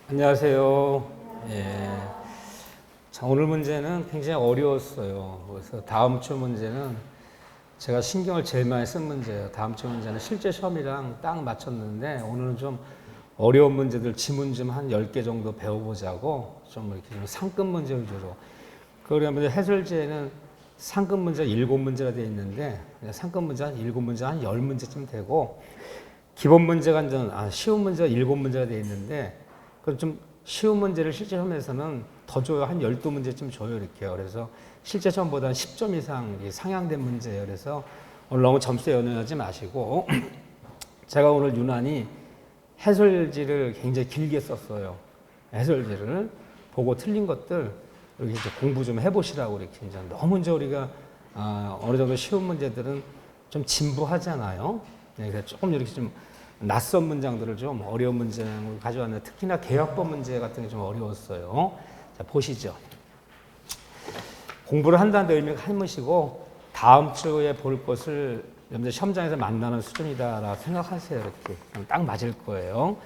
안녕하세요. 예. 자, 오늘 문제는 굉장히 어려웠어요. 그래서 다음 주 문제는 제가 신경을 제일 많이 쓴 문제예요. 다음 주 문제는 실제 시험이랑 딱 맞췄는데 오늘은 좀 어려운 문제들 지문 좀 한 10개 정도 배워보자고 좀 이렇게 좀 상급 문제 위주로. 그러면 해설지에는 상급 문제 7문제가 되어 있는데 상급 문제 한 7문제 한 10문제쯤 되고 기본 문제가 쉬운 문제가 7문제가 되어 있는데 그럼 좀 쉬운 문제를 실제 시험에서는 더 줘요. 한 12문제쯤 줘요. 이렇게요. 그래서 실제 시험보다 10점 이상 상향된 문제예요. 그래서 오늘 너무 점수에 연연하지 마시고 제가 오늘 유난히 해설지를 굉장히 길게 썼어요. 해설지를 보고 틀린 것들 이렇게 이제 공부 좀 해보시라고 이렇게 이제 너무 이제 우리가 어느 정도 쉬운 문제들은 좀 진부하잖아요. 그러니까 조금 이렇게 좀 낯선 문장들을 좀 어려운 문장을 가져왔는데 특히나 개혁법 문제 같은 게 좀 어려웠어요. 자, 보시죠. 공부를 한다는 의미가 한무시고 다음 주에 볼 것을 여러분들 시험장에서 만나는 수준이다라고 생각하세요. 이렇게 딱 맞을 거예요.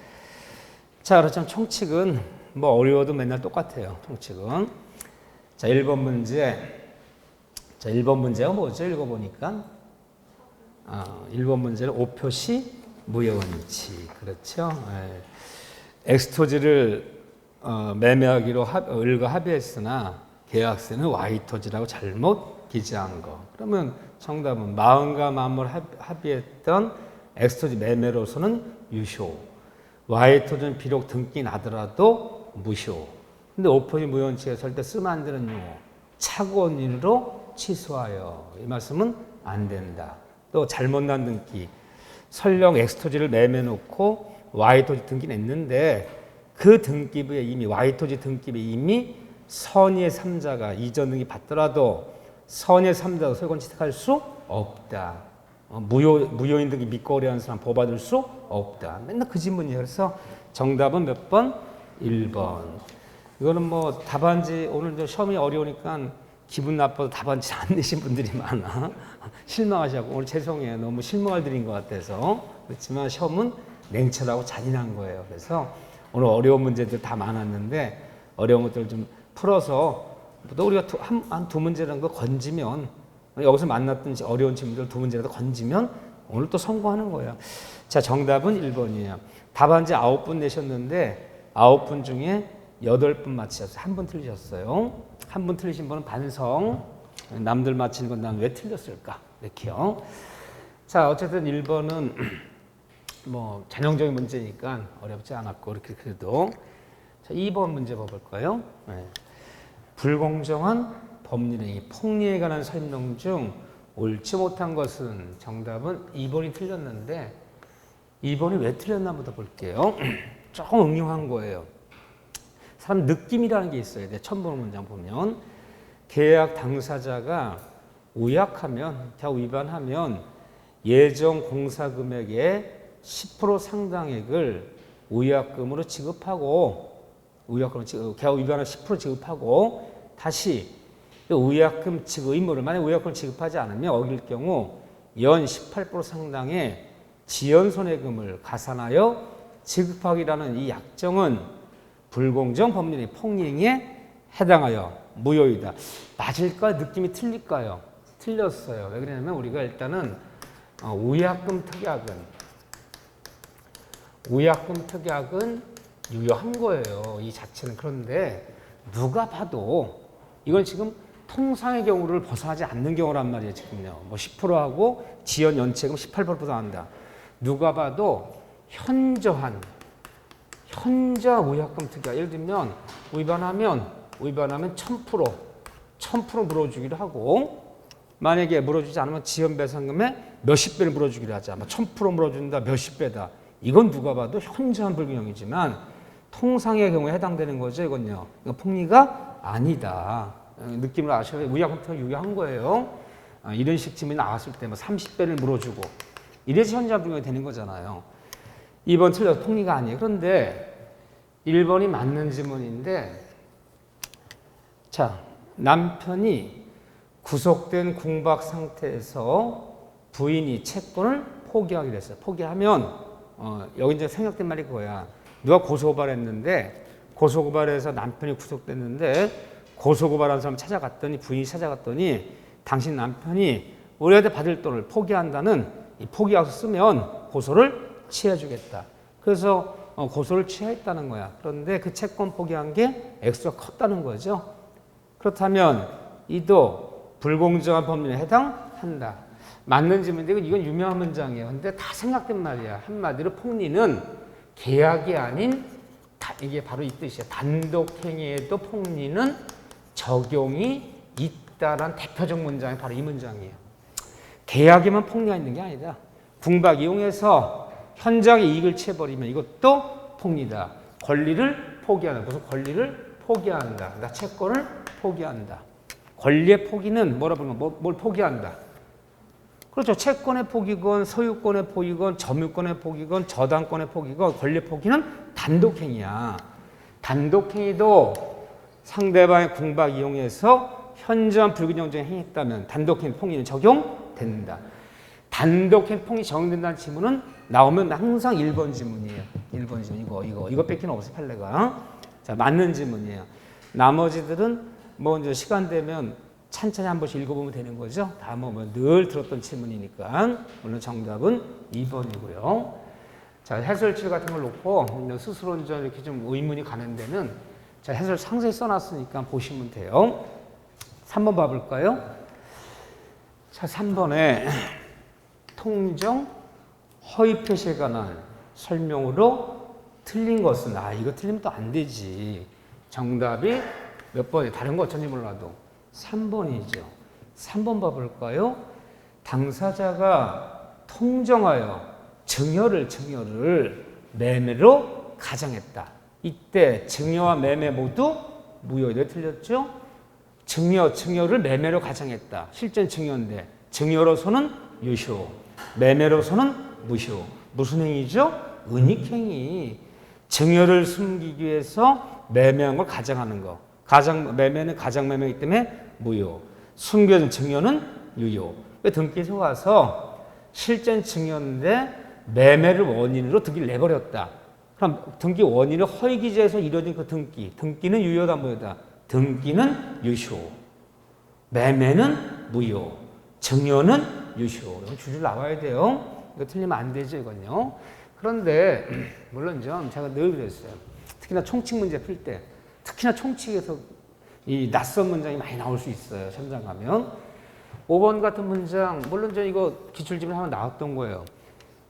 자, 그렇지만 총칙은 뭐 어려워도 맨날 똑같아요. 총칙은. 자, 1번 문제. 자, 1번 문제가 뭐죠? 읽어보니까 1번 문제는 5표시 무효원칙. 그렇죠? 예. 엑스토지를 매매하기로 을과 합의했으나 계약서는 Y토지라고 잘못 기재한 거. 그러면 정답은 마음과 마음을 합의했던 엑스토지 매매로서는 유효. Y토지는 비록 등기 나더라도 무효. 근데 5표시 무효원칙에서 할 때 쓰면 안 되는 용어. 착오원인으로 취소하여. 이 말씀은 안 된다. 또 잘못 난 등기. 설령 엑스토지를 매매놓고 Y토지 등기 냈는데 그 등기부에 이미 Y토지 등기부에 이미 선의의 3자가 이전 등기 받더라도 선의의 3자가 소유권 취득할 수 없다. 무효인 등기 믿고 거래하는 사람 보호받을 수 없다. 맨날 그 질문이에요. 그래서 정답은 몇 번? 1번. 이거는 뭐 답안지 오늘 시험이 어려우니까 기분 나빠서 답안지 안 내신 분들이 많아. 실망하시고 오늘 죄송해요. 너무 실망을 드린 것 같아서. 그렇지만 시험은 냉철하고 잔인한 거예요. 그래서 오늘 어려운 문제들 다 많았는데 어려운 것들 좀 풀어서 또 우리가 한 두 문제 정도 건지면 여기서 만났던 어려운 질문들 두 문제라도 건지면 오늘 또 성공하는 거예요. 자, 정답은 1번이에요. 답안지 9분 내셨는데 9분 중에 8분 맞히셨어요. 한 분 틀리셨어요. 한 분 틀리신 분은 반성. 남들 맞히는 건 난 왜 틀렸을까? 이렇게요. 자, 어쨌든 1번은 뭐 전형적인 문제니까 어렵지 않았고 이렇게 그래도. 자, 2번 문제 봐볼까요? 네. 불공정한 법률행위, 폭리에 관한 설명 중 옳지 못한 것은 정답은 2번이 틀렸는데 2번이 왜 틀렸나 보다 볼게요. 조금 응용한 거예요. 사람 느낌이라는 게 있어야 돼. 처음 보는 문장 보면 계약 당사자가 위약하면, 위반하면 예정 공사 금액의 10% 상당액을 위약금으로 지급하고, 계약 위반을 10% 지급하고 다시 위약금 지급 의무를 만약 위약금을 지급하지 않으면 어길 경우 연 18% 상당의 지연손해금을 가산하여 지급하기라는 이 약정은 불공정 법률의 폭리행위에 해당하여 무효이다. 맞을까요? 느낌이 틀릴까요? 틀렸어요. 왜 그러냐면 우리가 일단은 위약금 특약은 유효한 거예요. 이 자체는. 그런데 누가 봐도 이건 지금 통상의 경우를 벗어나지 않는 경우란 말이에요. 지금요. 뭐 10%하고 지연 연체금 18% 부담한다. 누가 봐도 현저한 위약금 특약. 예를 들면 위반하면 1000% 물어주기로 하고 만약에 물어주지 않으면 지연배상금의 몇십 배를 물어주기로 하자. 1000% 물어준다, 몇십 배다. 이건 누가 봐도 현저한 불균형이지만 통상의 경우에 해당되는 거죠. 이건요. 이건 폭리가 아니다. 느낌을 아셔야 위약금 특약 유효한 거예요. 이런 식 질문이 나왔을 때 30배를 물어주고 이래서 현저한 불균형이 되는 거잖아요. 2번 틀려서 폭리가 아니에요. 그런데 1번이 맞는 질문인데 자, 남편이 구속된 궁박 상태에서 부인이 채권을 포기하기로 했어요. 포기하면 여기 이제 생략된 말이 그거야. 누가 고소고발했는데 고소고발해서 남편이 구속됐는데 고소고발한 사람 찾아갔더니 부인이 찾아갔더니 당신 남편이 우리한테 받을 돈을 포기한다는 이 포기하고 쓰면 고소를 취해주겠다. 그래서 고소를 취했다는 거야. 그런데 그 채권 포기한 게 액수가 컸다는 거죠. 그렇다면 이도 불공정한 법률에 해당한다. 맞는 질문인데 이건 유명한 문장이에요. 근데 다 생각된 말이야. 한마디로 폭리는 계약이 아닌 이게 바로 이 뜻이야. 단독행위에도 폭리는 적용이 있다라는 대표적 문장이 바로 이 문장이에요. 계약에만 폭리가 있는 게 아니다. 궁박 이용해서 현장의 이익을 취해버리면 이것도 폭리다. 권리를 포기한다. 무슨 권리를 포기한다. 나 채권을 포기한다. 권리의 포기는 뭐라 부르는 거? 뭘 포기한다. 그렇죠. 채권의 포기건 소유권의 포기건 점유권의 포기건 저당권의 포기건 권리의 포기는 단독행위야. 단독행위도 상대방의 궁박 이용해서 현저한 불균형적인 행위했다면 단독행위 폭리는 적용된다. 단독행위 폭리 적용된다는 지문은 나오면 항상 1번 지문이에요. 1번 지문 이거 뺏기는 없어요. 판례가. 자, 맞는 지문이에요. 나머지들은 뭐 이제 시간 되면 찬찬히 한 번씩 읽어보면 되는 거죠. 다 뭐 늘 들었던 질문이니까. 물론 정답은 2번이고요. 자, 해설칠 같은 걸 놓고 스스로 이제 이렇게 좀 의문이 가는 데는 자, 해설 상세히 써놨으니까 보시면 돼요. 3번 봐볼까요? 자, 3번에 통정 허위 표시에 관한 설명으로 틀린 것은 이거 틀리면 또 안 되지. 정답이 몇 번이 다른 거 어쩐지 몰라도 3번이죠. 3번 봐볼까요? 당사자가 통정하여 증여를 매매로 가정했다. 이때 증여와 매매 모두 무효. 이거 틀렸죠? 증여를 매매로 가정했다. 실제는 증여인데 증여로서는 유효, 매매로서는 무효. 무슨 행위죠? 은닉행위. 증여를 숨기기 위해서 매매한 걸 가정하는 거. 매매는 가정매매이기 때문에 무효. 숨겨진 증여는 유효. 등기소 가서 실제는 증여인데 매매를 원인으로 등기를 내버렸다. 그럼 등기 원인을 허위 기재에서 이루어진 그 등기는 유효다 무효다? 등기는 유효. 매매는 무효. 증여는 유효. 이건 줄줄 나와야 돼요. 이거 틀리면 안 되죠, 이건요. 그런데 물론 좀 제가 늘 그랬어요. 특히나 총칙 문제 풀 때, 특히나 총칙에서 이 낯선 문장이 많이 나올 수 있어요. 현장 가면 5번 같은 문장, 물론 저 이거 기출집에 한번 나왔던 거예요.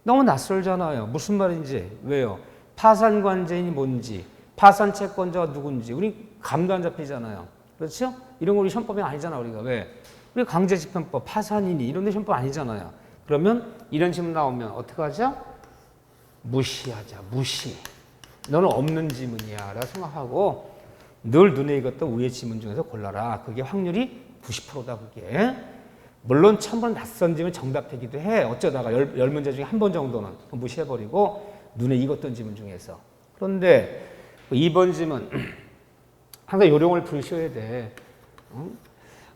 너무 낯설잖아요. 무슨 말인지. 왜요? 파산관제인이 뭔지, 파산채권자가 누군지 우리 감도 안 잡히잖아요. 그렇죠? 이런 거 우리 시험법이 아니잖아. 우리가 왜? 우리 강제집행법, 파산인이 이런 데 시험법 아니잖아요. 그러면 이런 질문 나오면 어떻게 하죠? 무시하자. 무시. 너는 없는 지문이야 라고 생각하고 늘 눈에 익었던 위의 지문 중에서 골라라. 그게 확률이 90%다 그게. 물론 1000번 낯선 지문 정답되기도 해. 어쩌다가 10문제 중에 한 번 정도는 무시해버리고 눈에 익었던 지문 중에서. 그런데 2번 지문 항상 요령을 부르셔야 돼.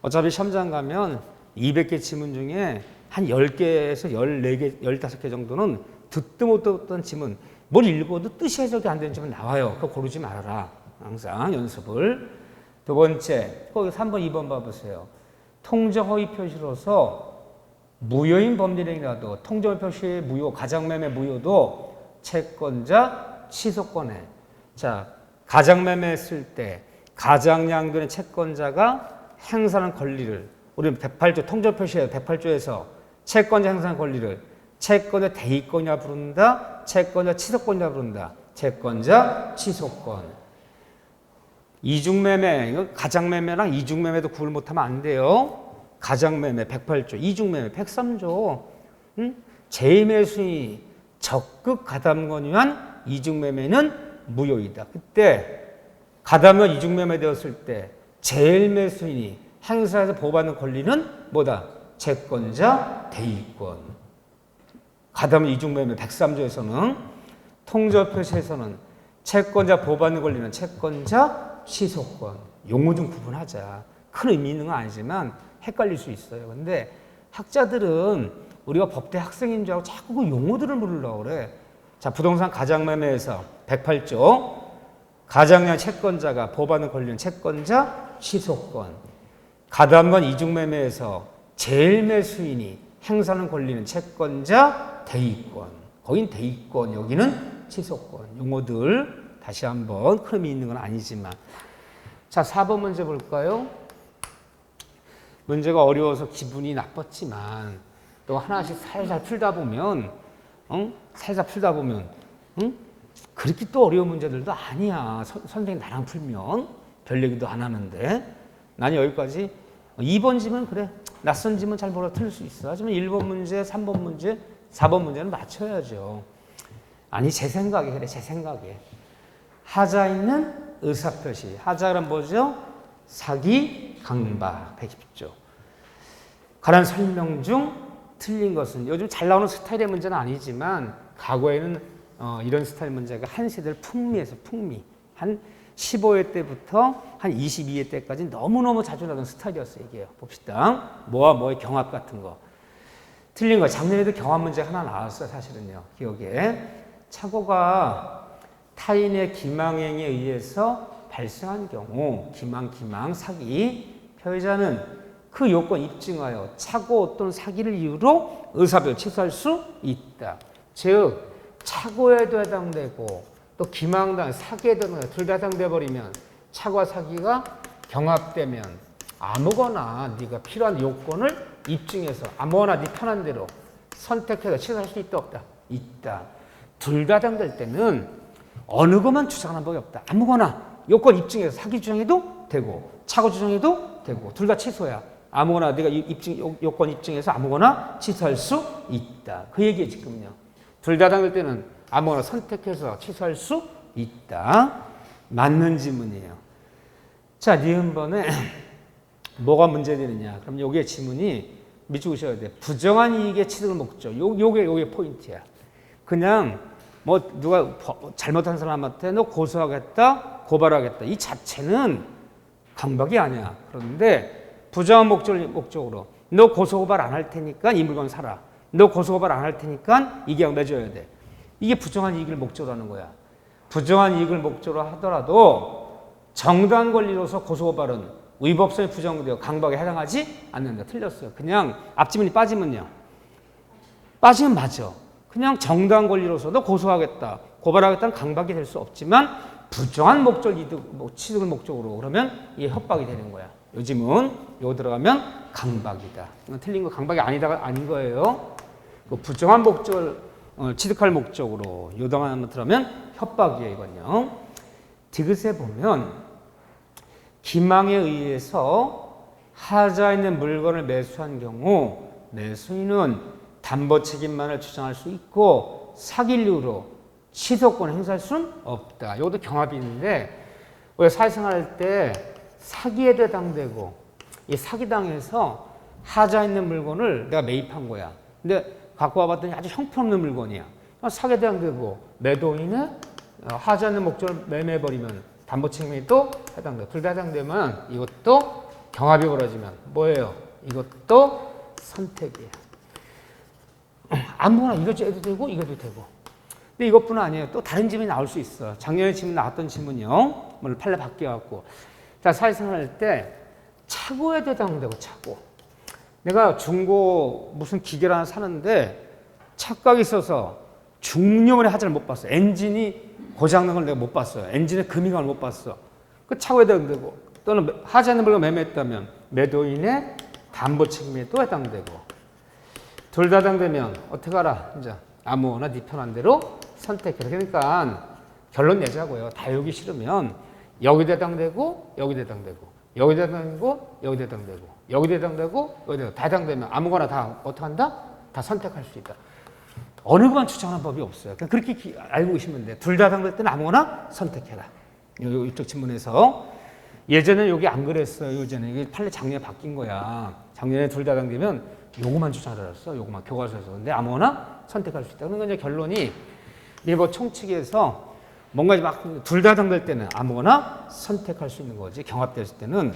어차피 시험장 가면 200개 지문 중에 한 10개에서 14개, 15개 정도는 듣도 못 듣던 지문, 뭘 읽어도 뜻이 해석이 안 되는 지문 나와요. 그거 고르지 말아라. 항상 연습을. 두 번째, 거기 3번, 2번 봐보세요. 통정 허위 표시로서 무효인 법률행위라도 통정 표시의 무효, 가장매매 무효도 채권자 취소권에. 자, 가장매매 했을 때 가장양도의 채권자가 행사하는 권리를 우리는 108조 통정 표시에 108조에서 채권자 행사하는 권리를 채권자 대의권이라 부른다. 채권자 취소권이라 부른다. 채권자 취소권. 이중매매, 이거 가장매매랑 이중매매도 구분 못하면 안 돼요. 가장매매 108조, 이중매매 103조. 제2매수인이 적극 가담권을 위한 이중매매는 무효이다. 그때 가담권 이중매매 되었을 때 제1매수인이 행사해서 보호받는 권리는 뭐다? 채권자 대의권. 가담권 이중매매 103조에서는 통저표시에서는 채권자 보호받는 권리는 채권자 취소권. 용어 좀 구분하자. 큰 의미 있는 건 아니지만 헷갈릴 수 있어요. 근데 학자들은 우리가 법대 학생인 줄 알고 자꾸 그 용어들을 물으려고 그래. 자, 부동산 가장매매에서 108조 가장량 채권자가 법안을 걸리는 채권자 취소권. 가담권 이중매매에서 제일 매수인이 행사는 걸리는 채권자 대위권. 거긴 대위권, 여기는 취소권. 용어들 다시 한번 흐름이 있는 건 아니지만. 자, 4번 문제 볼까요? 문제가 어려워서 기분이 나빴지만 또 하나씩 살살 풀다 보면 그렇게 또 어려운 문제들도 아니야. 선생님 나랑 풀면 별 얘기도 안 하는데. 난 여기까지 2번 지문 그래. 낯선 지문 잘 몰라 틀릴 수 있어. 하지만 1번 문제, 3번 문제, 4번 문제는 맞춰야죠. 아니 제 생각에 그래. 제 생각에. 하자 있는 의사표시. 하자란 뭐죠? 사기, 강박. 110조. 관한 설명 중 틀린 것은 요즘 잘 나오는 스타일의 문제는 아니지만 과거에는 이런 스타일 문제가 한 세대를 풍미해서 풍미. 한 15회 때부터 한 22회 때까지 너무너무 자주 나오는 스타일이었어요. 이게 봅시다. 뭐와 뭐의 경합 같은 거. 틀린 거. 작년에도 경합 문제 하나 나왔어요. 사실은요. 기억에. 착오가 타인의 기망행위에 의해서 발생한 경우 기망, 사기. 피해자는 그 요건 입증하여 착오 또는 사기를 이유로 의사표를 취소할 수 있다. 즉 착오에도 해당되고 또 기망당, 사기에도 해당되고 둘 다 해당돼 버리면 착오와 사기가 경합되면 아무거나 네가 필요한 요건을 입증해서 아무거나 네 편한 대로 선택해서 취소할 수 있다 없다? 있다. 둘 다 해당될 때는 어느 것만 주장하는 법이 없다. 아무거나 요건 입증해서 사기 주장해도 되고 착오 주장해도 되고 둘 다 취소야. 아무거나 내가 요건 입증해서 아무거나 취소할 수 있다. 그 얘기에 지금요. 둘 다 해당될 때는 아무거나 선택해서 취소할 수 있다. 맞는 지문이에요. 자, 니은번에 뭐가 문제되느냐. 그럼 여기에 지문이 미치셔야 돼. 부정한 이익의 취득을 목적. 요게 포인트야. 그냥 뭐 누가 잘못한 사람한테 너 고소하겠다, 고발하겠다. 이 자체는 강박이 아니야. 그런데 부정한 목적으로 너 고소고발 안 할 테니까 이 물건 사라. 너 고소고발 안 할 테니까 이 계약 맺어야 돼. 이게 부정한 이익을 목적으로 하는 거야. 부정한 이익을 목적으로 하더라도 정당한 권리로서 고소고발은 위법성이 부정되어 강박에 해당하지 않는다. 틀렸어요. 그냥 앞지문이 빠지면요. 빠지면 맞아. 그냥 정당한 권리로서 너 고소하겠다, 고발하겠다는 강박이 될 수 없지만 부정한 목적 취득을 목적으로 그러면 이게 협박이 되는 거야. 요 지문 요거 들어가면 강박이다. 틀린 거 강박이 아닌 거예요. 그 부정한 목적을 취득할 목적으로 요당하면 들어가면 협박이에요. 이건요. 디귿에 보면 기망에 의해서 하자에 있는 물건을 매수한 경우 매수인은 담보 책임만을 주장할 수 있고 사기를 이유로 취소권 행사할 수는 없다. 이것도 경합이 있는데 우리가 사회생활할 때 사기에도 해당되고 이 사기당해서 하자 있는 물건을 내가 매입한 거야. 근데 갖고 와봤더니 아주 형편없는 물건이야. 사기에 해당되고 매도인의 하자 있는 목적을 매매해버리면 담보 책임이 또 해당돼. 둘 다 해당되면 이것도 경합이 벌어지면 뭐예요? 이것도 선택이에요. 아무거나 이것도 해도 되고 이것도 되고. 근데 이것뿐 아니에요. 또 다른 질문이 나올 수 있어. 작년에 질문 나왔던 질문이요. 오늘 판례 바뀌어갖고. 자, 사회생활 할 때 착오에도 해당되고 착오. 내가 중고 무슨 기계를 하나 사는데 착각이 있어서 중량을 하자를 못 봤어. 엔진이 고장난 걸 내가 못 봤어요. 엔진의 금이감을 못 봤어. 그 착오에 해당되고 또는 하지 않는 물건 매매했다면 매도인의 담보 책임에 또 해당되고. 둘 다 해당되면 어떻게 하라? 이제 아무거나 네 편한 대로 선택해. 그러니까 결론 내자고요. 다 여기 싫으면 여기도 해당되고 여기도 해당되고 여기도 해당되고 여기도 해당되고 여기도 해당되고 여기도 다 해당되면 아무거나 다 어떻게 한다? 다 선택할 수 있다. 어느 것만 추정하는 법이 없어요. 그렇게 알고 계시면 돼. 둘 다 해당될 때는 아무거나 선택해라. 이쪽 질문에서 예전에 여기 안 그랬어요. 예전에 이게 판례 작년에 바뀐 거야. 작년에 둘 다 해당되면 요거만 주장하랬어. 요거만 교과서에서. 근데 아무거나 선택할 수 있다. 그러니까 이제 결론이 일본 총칙에서 뭔가 막 둘 다 해당될 때는 아무거나 선택할 수 있는 거지. 경합됐을 때는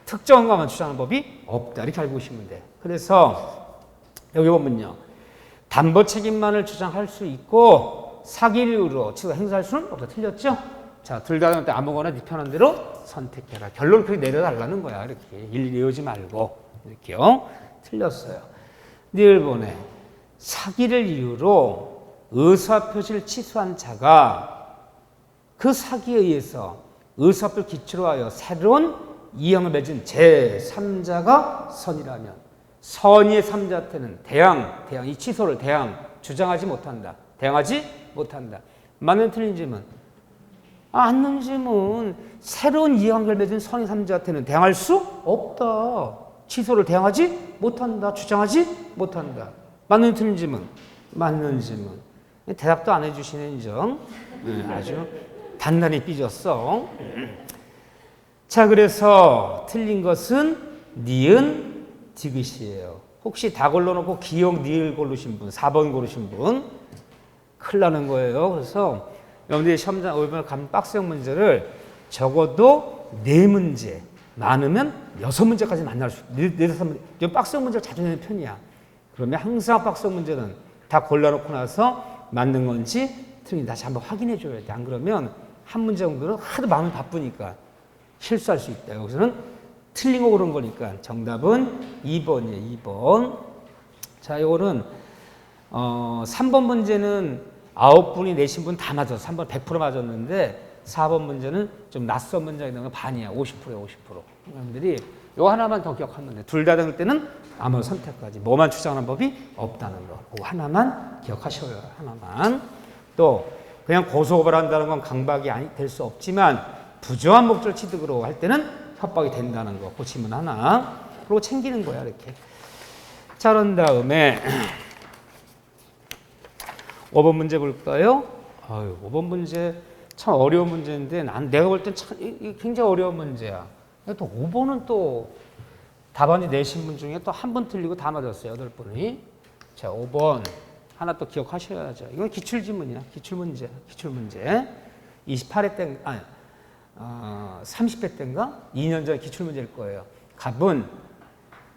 특정한 것만 주장하는 법이 없다. 이렇게 알고 계시면 돼. 그래서 여기 보면요. 담보 책임만을 주장할 수 있고 사기를 이유로 행사할 수는 없다. 틀렸죠? 자, 둘 다 때 아무거나 네 편한 대로 선택해라. 결론 그렇게 내려달라는 거야. 이렇게 일일이 외우지 말고 이렇게요. 틀렸어요. 네 1번에 사기를 이유로 의사표시를 취소한 자가 그 사기에 의해서 의사표를 기초로 하여 새로운 이양을 맺은 제3자가 선이라면 선의의 3자한테는 대항, 이 취소를 주장하지 못한다. 대항하지 못한다. 맞는 틀린 질문. 맞는 질문. 새로운 이양을 맺은 선의 3자한테는 대항할 수 없다. 취소를 대항하지 못한다. 주장하지 못한다. 맞는 틀린 질문. 맞는 질문. 대답도 안 해주시는 인정. 아주 단단히 삐졌어. 자, 그래서 틀린 것은 니은, 디귿이에요. 혹시 다 걸러놓고 기억, 니을 고르신 분, 4번 고르신 분, 큰일 나는 거예요. 그래서 여러분들이 시험장 오면 가면 박스형 문제를 적어도 4문제, 많으면 6문제까지 만날 수 있어요. 4-5문제. 박스형 문제를 자주 내는 편이야. 그러면 항상 박스형 문제는 다 골라놓고 나서 맞는 건지 틀린지 다시 한번 확인해 줘야 돼. 안 그러면 한 문제 정도는 하도 마음이 바쁘니까 실수할 수 있다. 여기서는 틀린 거 고른 거니까 정답은 2번이에요. 2번. 자, 이거는 3번 문제는 9분이 내신 분 다 맞았어. 3번 100% 맞았는데 4번 문제는 좀 낯선 문제가 있는 건 반이야. 50%에 50%. 여러분들이 이거 하나만 더 기억하면 돼. 둘 다 될 때는 아무 선택까지. 뭐만 주장하는 법이 없다는 거. 그거 하나만 기억하셔요. 하나만. 또 그냥 고소고발한다는 건 강박이 될 수 없지만 부정한 목적을 취득으로 할 때는 협박이 된다는 거. 그 질문 하나. 그리고 챙기는 거야. 이렇게. 자, 그런 다음에 5번 문제 볼까요? 5번 문제 참 어려운 문제인데 내가 볼 땐 참 굉장히 어려운 문제야. 또 5번은 또 답안지 내신 분 중에 또 한 번 틀리고 다 맞았어요. 8분이. 자, 5번 하나 또 기억하셔야죠. 이건 기출지문이야. 기출문제. 28회 때 30회 때인가? 2년 전 기출문제일 거예요. 갑은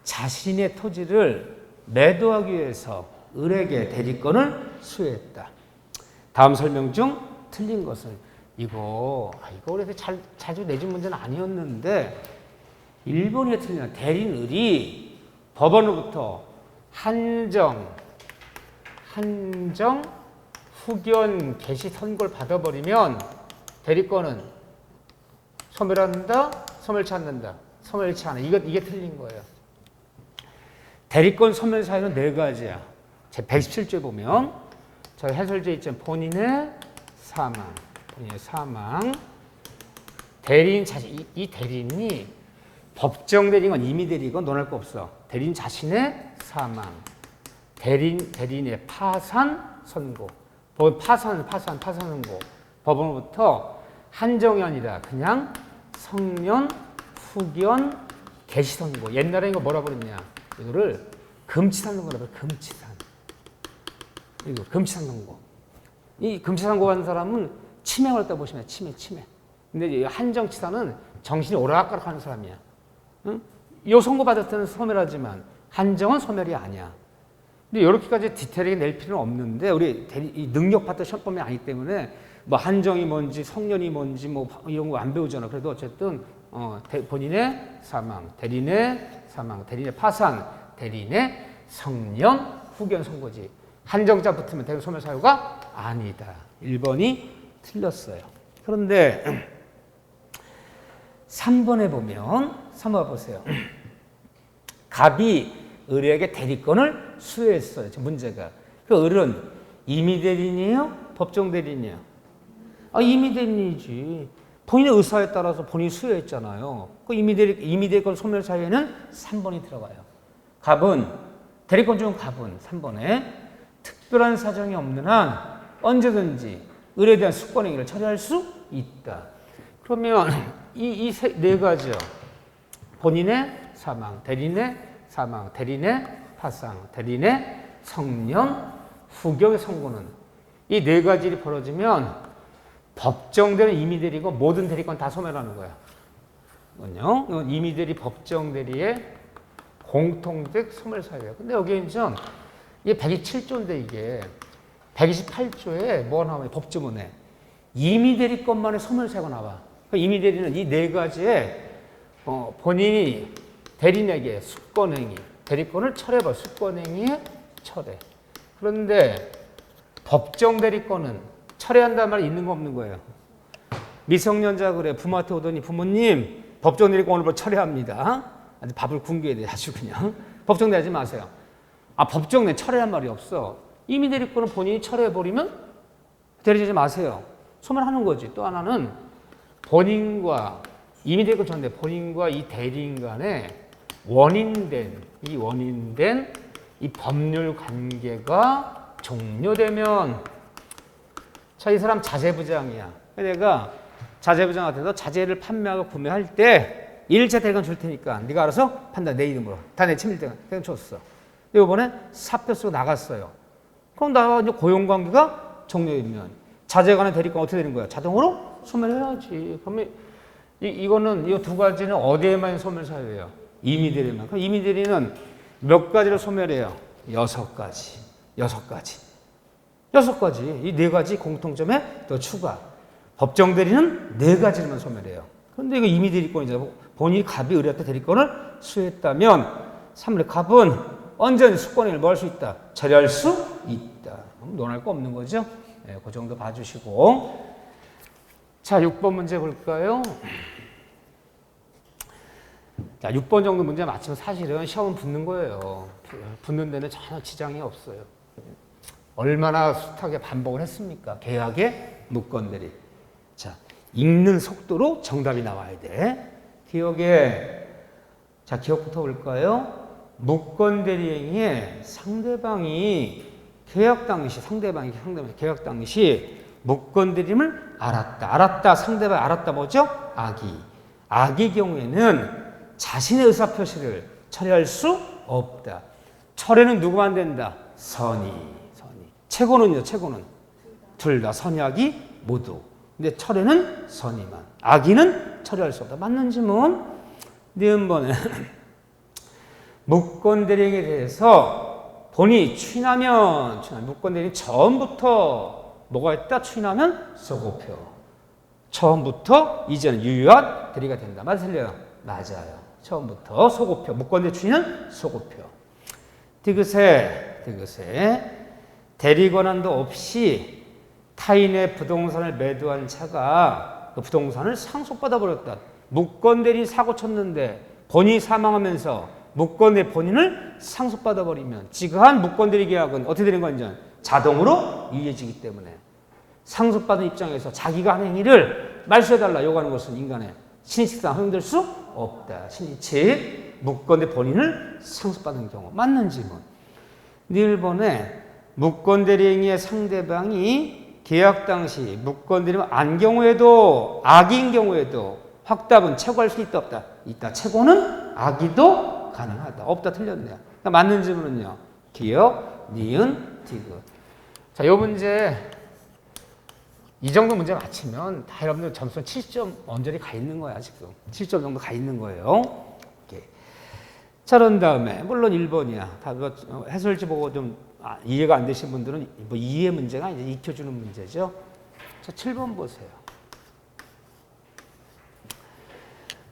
자신의 토지를 매도하기 위해서 을에게 대리권을 수여했다. 다음 설명 중 틀린 것은 이거 그래서 자주 내준 문제는 아니었는데 1번이 틀리나. 대리인을이 법원으로부터 한정 후견 개시 선고를 받아버리면 대리권은 소멸한다, 소멸치 않는다. 소멸치 않아. 이게 틀린 거예요. 대리권 소멸 사유는 4가지야. 제 117조에 보면 저희 해설제 있잖아요. 본인의 사망, 대리인 자신, 이 대리인이 법정 대리건 임의 대리건 논할 거 없어. 대리인 자신의 사망, 대리인의 파산 선고, 파산 선고, 법원으로부터 한정이 아니라 그냥 성년, 후견, 개시 선고. 옛날에 이거 뭐라 그랬냐? 이거를 금치산 선고라고 해요. 금치산. 이거 금치산 선고. 이 금치산 선고 하는 사람은 치매를 했다 보시면 치매. 근데 이 한정치산은 정신이 오락가락 하는 사람이야. 응? 이 선고 받을 때는 소멸하지만 한정은 소멸이 아니야. 근데 이렇게까지 디테일하게 낼 필요는 없는데 우리 이 능력 파트 시험범위 아니기 때문에 뭐 한정이 뭔지 성년이 뭔지 뭐 이런 거 안 배우잖아. 그래도 어쨌든 본인의 사망, 대리인의 사망, 대리인의 파산, 대리인의 성년, 후견 선고지. 한정자 붙으면 대리 소멸 사유가 아니다. 1번이 틀렸어요. 그런데 3번에 보면 3번 보세요. 갑이 을에게 대리권을 수여했어요. 문제가. 그 을은 임의 대리인이에요? 법정 대리인이에요? 임의 대리인이지. 본인의 의사에 따라서 본인이 수여했잖아요. 그 임의 대리권 소멸 사유에는 3번이 들어가요. 갑은 대리권 중 갑은 3번에 특별한 사정이 없는 한 언제든지 을에 대한 수권행위를 처리할 수 있다. 그러면 이 네 가지요. 본인의 사망, 대리인의 사망, 대리인의 파상, 대리인의 성년, 후견의 선고는 이 네 가지 일이 벌어지면 법정대리 임의 대리고 모든 대리권 다 소멸하는 거야. 이건요. 임의 대리, 법정 대리의 공통적 소멸 사유예요. 근데 여기 이제 이게 127조인데 이게 128조에 뭐가 나와요? 법조문에 임의 대리권만의 소멸사가 나와. 임의 대리는 이 네 가지에 본인이 대리인에게 수권행위, 대리권을 철회해봐. 수권행위의 철회. 그런데 법정 대리권은 철회한다는 말이 있는 거 없는 거예요. 미성년자 그래 부모한테 오더니 부모님 법정 대리권 오늘 철회합니다. 아주 밥을 굶겨야 돼 아주 그냥. 법정 대하지 마세요. 법정 내 철회란 말이 없어. 임의 대리권은 본인이 철회해버리면 대리하지 마세요. 소멸하는 거지. 또 하나는 본인과 임의 대리권 전에 본인과 이 대리인 간에 원인된 이 법률 관계가 종료되면 자, 이 사람 자재부장이야. 내가 자재부장한테 너 자재를 판매하고 구매할 때 1차 대리권 줄 테니까 네가 알아서 판단 내 이름으로 다 내 친밀 대리권 줬어. 근데 이번에 사표 쓰고 나갔어요. 그럼 나와 이제 고용관계가 종료되면 자재간의 대리권 어떻게 되는 거야? 자동으로 소멸해야지. 그러면 이거는 이 두 가지는 어디에만 소멸사유예요? 임의 대리만. 그럼 임의 대리는 몇 가지로 소멸해요? 6가지. 이 네 가지 공통점에 더 추가. 법정 대리는 4가지로만 소멸해요. 그런데 이거 임의 대리권이잖아. 본인이 갑이 의뢰했다 대리권을 수행했다면 3의 갑은 언제든지 수권행위를 뭐 할 수 있다? 처리할 수 있다. 논할 거 없는 거죠? 네, 그 정도 봐주시고. 자, 6번 문제 볼까요? 자, 6번 정도 문제 맞히면 사실은 시험은 붙는 거예요. 붙는 데는 전혀 지장이 없어요. 얼마나 숱하게 반복을 했습니까? 계약의 무건대리. 자, 읽는 속도로 정답이 나와야 돼. 자, 기억부터 볼까요? 무건대리행위에 상대방이 계약 당시 무건대림을 알았다. 상대방이 알았다 뭐죠? 악의 경우에는 자신의 의사표시를 철회할 수 없다. 철회는 누구만 된다? 선의. 최고는요? 둘 다 선의 악의 모두. 근데 철회는 선의만. 악의는 철회할 수 없다. 맞는 질문. 니은번에 무건대리행위에 대해서 본인이 추인하면 무건대리행 처음부터 뭐가 있다? 추인하면 소고표. 처음부터 이제는 유효한 대리가 된다. 맞으세요? 맞아요. 처음부터 소고표. 무건대리 추인은 소고표. 디귿에 대리 권한도 없이 타인의 부동산을 매도한 차가 그 부동산을 상속받아 버렸다. 무건대리 사고 쳤는데 본인이 사망하면서 무건대리 본인을 상속받아 버리면 지그한 무건대리 계약은 어떻게 되는 거냐? 자동으로 유예지기 때문에 상속받은 입장에서 자기가 한 행위를 말소해달라 요구하는 것은 인간의 신의칙상 허용될 수 없다. 신의칙 무건대리 본인을 상속받은 경우 맞는 질문. 1번에 무건대리행위의 상대방이 계약 당시 무건대리면 안 경우에도 악인 경우에도 확답은 최고할 수 있다 없다? 있다. 최고는 악의도 가능하다. 없다 틀렸네요. 그러니까 맞는 질문은요. 기억, 니은, 디귿. 자, 요 문제 이 정도 문제 맞히면 다 여러분들 점수는 70점 언저리 가 있는 거야 지금. 70점 정도 가 있는 거예요. 오케이. 자, 그런 다음에 물론 1번이야. 다 해설지 보고 좀 이해가 안 되신 분들은 뭐 이해 문제가 아니라 익혀주는 문제죠. 자, 7번 보세요.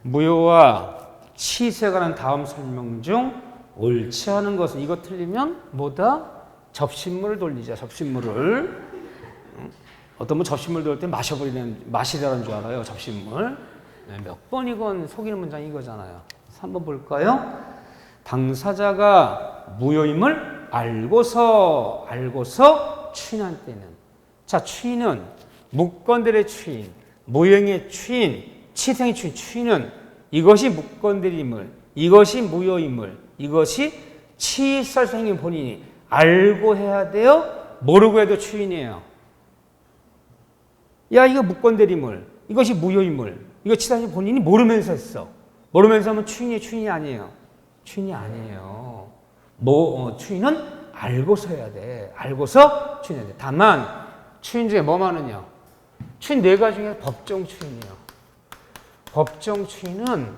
무효와 치세에 관한 다음 설명 중 옳지 않은 것은 이거 틀리면 뭐다? 접신물을 돌리자. 접신물을. 어떤 분 접신물 돌릴 때 마시라는 줄 알아요. 접신물. 네, 몇 번이건 속이는 문장이 이거잖아요. 3번 볼까요? 당사자가 무효임을 알고서 추인한 때는. 자, 추인은 무건대리의 추인, 무효행위의 추인, 치생의 추인은 이것이 무건대리임을, 이것이 무효임을, 이것이 치설생인 본인이 알고 해야 돼요? 모르고 해도 추인이에요. 야, 이거 무건대리임을, 이것이 무효임을, 이거 치사생 본인이 모르면서 했어. 모르면서 하면 추인이 아니에요. 추인이 아니에요. 추인은 알고서 해야 돼. 알고서 추인해야 돼. 다만 추인 중에 뭐 많으냐? 추인 4가지 중에 법정 추인이에요. 법정 추인은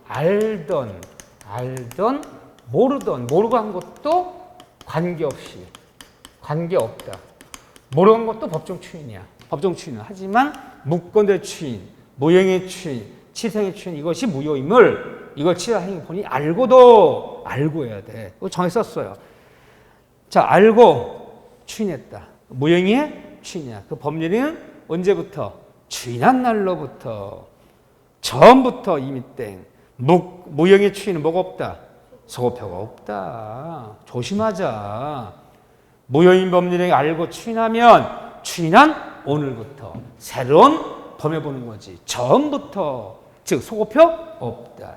알던 모르고 한 것도 관계없다. 모르고 한 것도 법정 추인이야. 법정 추인은. 하지만 무건대 추인, 무형의 추인, 치생의 추인 이것이 무효임을 이걸 치사행위 본인이 알고도 알고 해야 돼. 이거 정해 썼어요. 자, 알고 추인했다. 무형의 추인이야. 그 법률은 언제부터? 추인한 날로부터. 전부터 이미 땡. 무형의 추인은 뭐가 없다? 소급표가 없다. 조심하자. 무효인 법률행위 알고 추인하면 추인한 오늘부터 새로운 범해 보는 거지. 전부터. 즉 소급표 없다.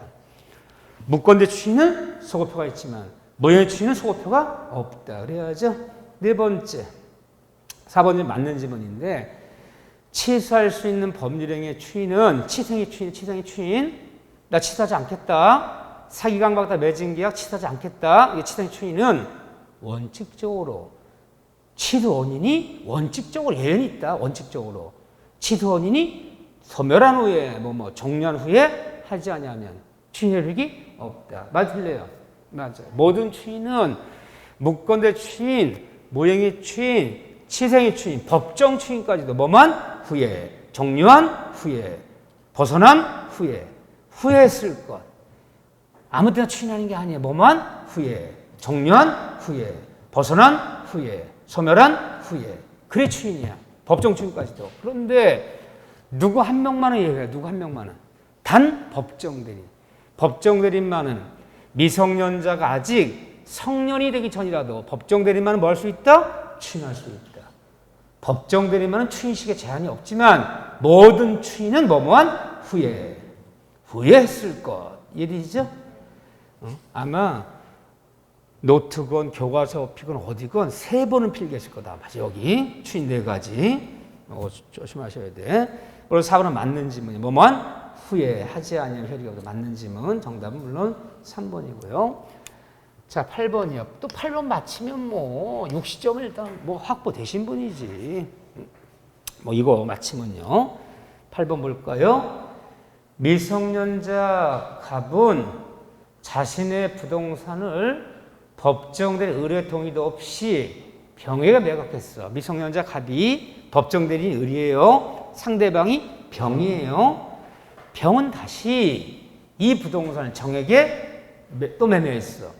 무건대 추인은 소급표가 있지만 무형의 추인은 소급표가 없다. 그래야죠. 네 번째. 4번이 맞는 지문인데 취소할 수 있는 법률행위의 추인은 치생의 추인. 나 취소하지 않겠다. 사기 강박다 매진 계약 취소하지 않겠다. 이게 치생의 추인은 원칙적으로 취소 원인이 원칙적으로 예언이 있다. 원칙적으로 취소 원인이 소멸한 후에 종료한 후에 하지 않으면 추인의 효력이 없다. 맞을래요? 맞아요. 모든 추인은 무건대 추인, 무형의 추인, 치생의 추인, 법정 추인까지도 뭐만 후에, 종료한 후에, 벗어난 후에, 후회했을 것. 아무 때나 추인하는 게 아니에요. 뭐만 후에, 종료한 후에, 벗어난 후에, 소멸한 후에. 그래 추인이야. 법정 추인까지도. 그런데 누구 한 명만은 얘기해요. 누구 한 명만은. 단 법정 대리인. 법정 대리인만은 미성년자가 아직 성년이 되기 전이라도 법정 대리인만은 뭐 할 수 있다? 추인할 수 있다. 법정 대리인만은 추인식에 제한이 없지만 모든 추인은 뭐뭐한 후에. 후회했을 것. 이해되시죠? 아마 노트건 교과서 피건 어디건 3번은 필기했을 거다. 맞아, 여기 추인 4가지. 조심하셔야 돼. 그래서 4번은 맞는 지문이 뭐뭐한 후에 하지 아니하면 효력이 없다. 맞는 지문. 정답은 물론 3번이고요. 자, 8번이요. 또 8번 맞히면 60점을 일단 확보되신 분이지. 이거 맞히면요. 8번 볼까요? 미성년자 갑은 자신의 부동산을 법정대리 의뢰 동의도 없이 병에게 매각했어. 미성년자 갑이 법정대리 의뢰예요. 상대방이 병이에요. 병은 다시 이 부동산을 정에게 또 매매했어.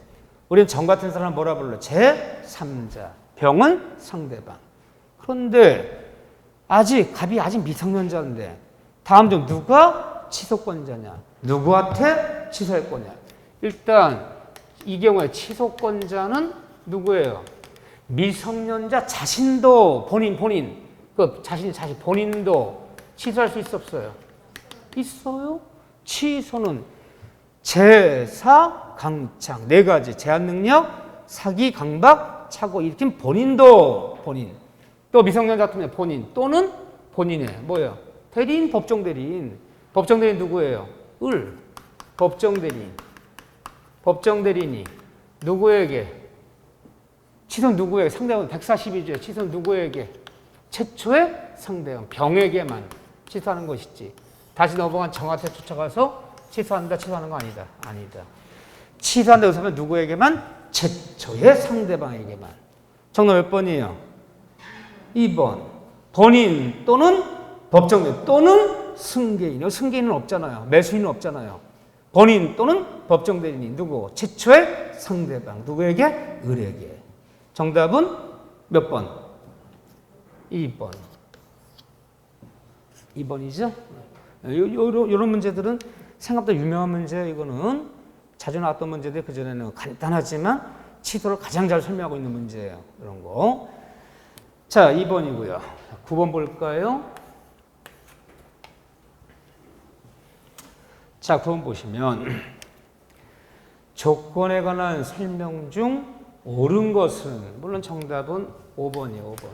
우리는 정 같은 사람을 뭐라 불러? 제3자. 병은 상대방. 그런데 갑이 아직 미성년자인데 다음 중 누가 취소권자냐? 누구한테 취소할 거냐? 일단 이 경우에 취소권자는 누구예요? 미성년자 자신도 본인 자신 본인도 취소할 수 있어 없어요? 있어요. 취소는 제사, 강착 4가지 제한 능력, 사기, 강박, 착오 일으킨 본인. 또 미성년자 같으면 본인 또는 본인의 뭐예요? 대리인, 법정 대리인. 법정 대리인 누구예요? 법정 대리인이 누구에게? 취소는 누구에게? 상대방 142조에 취소는 누구에게? 최초의 상대방 병에게만 취소하는 것이지. 다시 넘어간 정한테 쫓아가서 취소하는 거 아니다. 취소한다 여기서 하면 누구에게만? 최초의 상대방에게만. 정답 몇 번이에요? 2번. 본인 또는 법정대리인 또는 승계인. 승계인은 없잖아요. 매수인은 없잖아요. 본인 또는 법정대리인 누구? 최초의 상대방. 누구에게? 을에게. 정답은 몇 번? 2번. 2번이죠? 이런 문제들은 생각보다 유명한 문제. 이거는 자주 나왔던 문제들 그전에는 간단하지만 취소를 가장 잘 설명하고 있는 문제예요. 이런 거. 자, 2번이고요. 9번 볼까요? 자, 9번 보시면 조건에 관한 설명 중 옳은 것은 물론 정답은 5번이에요. 5번.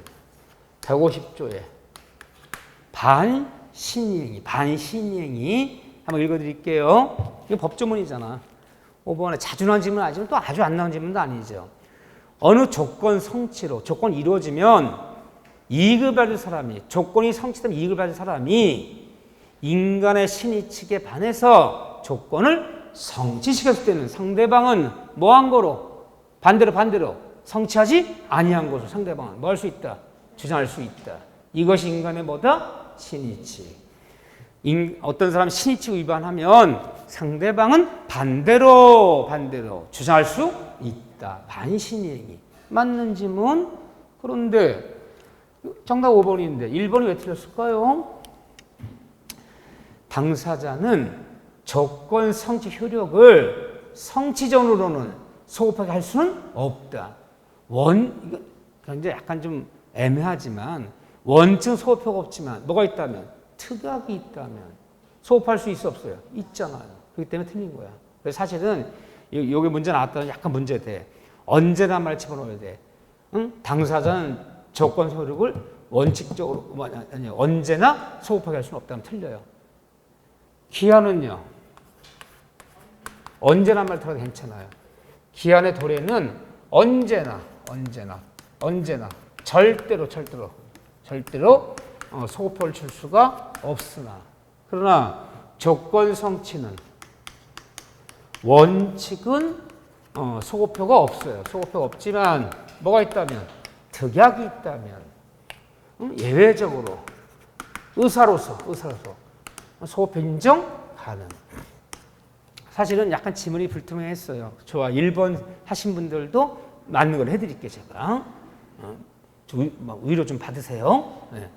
150조에 반신이행위 한번 읽어드릴게요. 이거 법조문이잖아. 5번에 자주 나온 질문 아니지만 또 아주 안 나온 질문도 아니죠. 어느 조건 성취로 조건이 이루어지면 이익을 받을 사람이 조건이 성취되면 이익을 받을 사람이 인간의 신의 측에 반해서 조건을 성취시켰을 때는 상대방은 뭐한 거로? 반대로 성취하지 아니한 것으로 상대방은 뭐 할 수 있다? 주장할 수 있다. 이것이 인간의 뭐다? 신이치. 어떤 사람이 신이치 위반하면 상대방은 반대로 주장할 수 있다. 반신이행위. 맞는 질문. 그런데 정답 5번인데 1번이 왜 틀렸을까요? 당사자는 조건 성취 효력을 성취전으로는 소급하게 할 수는 없다. 이거 굉장히 약간 좀 애매하지만 원칙 소급효가 없지만 뭐가 있다면 특약이 있다면 소급할 수 있어 없어요? 있잖아요. 그렇기 때문에 틀린 거야. 그래서 사실은 여기 문제 나왔다는 약간 문제돼. 언제나 말 집어넣어야 돼. 응? 당사자는 조건 효력을 원칙적으로 아니 언제나 소급하게 할 수는 없다면 틀려요. 기한은요. 언제나 말 들어도 괜찮아요. 기한의 도래는 언제나 절대로 소급효를 줄 수가 없으나 그러나 조건 성취는 원칙은 소급효가 없어요. 소급효가 없지만 뭐가 있다면 특약이 있다면 예외적으로 의사로서 소급효 인정 가능. 사실은 약간 지문이 불투명했어요. 좋아. 1번 하신 분들도 맞는 걸 해드릴게요. 제가. 위로 좀 받으세요. 네.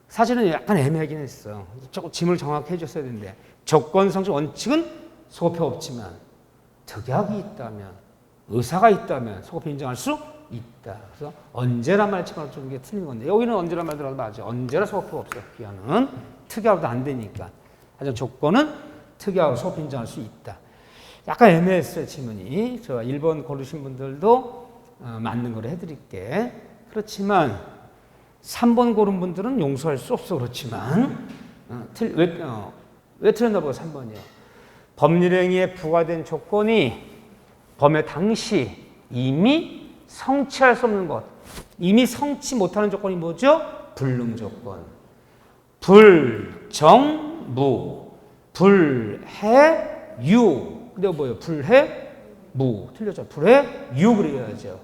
사실은 약간 애매하긴 했어. 조금 지문을 정확히 해줬어야 되는데 조건 성취 원칙은 소급효 없지만 특약이 있다면 의사가 있다면 소급효 인정할 수 있다. 그래서 언제나 말 집어넣는 게 틀린 건데 여기는 언제나 말 들어도 맞아. 언제나 소급효 없어요. 기한은 특약도 안 되니까. 하지만 조건은 특약으로 소급효 인정할 수 있다. 약간 애매했어요. 지문이. 저 1번 고르신 분들도 맞는 걸 해드릴게. 그렇지만 3번 고른 분들은 용서할 수 없어. 그렇지만 왜 틀렸나 보고 3번이요. 법률행위에 부과된 조건이 범행 당시 이미 성취할 수 없는 것. 이미 성취 못하는 조건이 뭐죠? 불능 조건. 불정무, 불해유. 근데 뭐예요? 불해무. 틀렸죠? 불해유 그래야죠.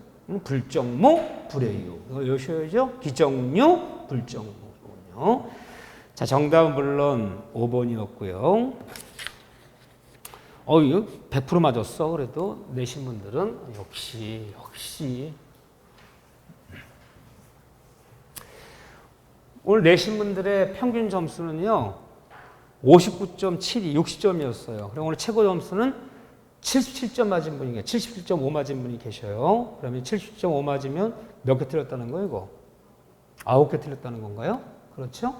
불정무, 불해유. 이걸 외우셔야죠. 기정유, 불정무. 자, 정답은 물론 5번이었고요. 이거 100% 맞았어. 그래도 내신 분들은 역시. 오늘 내신 분들의 평균 점수는요. 59.72, 60점이었어요. 그리고 오늘 최고 점수는 77점 맞은 분이 계세요. 77.5 맞은 분이 계셔요. 그러면 77.5 맞으면 몇 개 틀렸다는 거예요, 이거? 9개 틀렸다는 건가요? 그렇죠?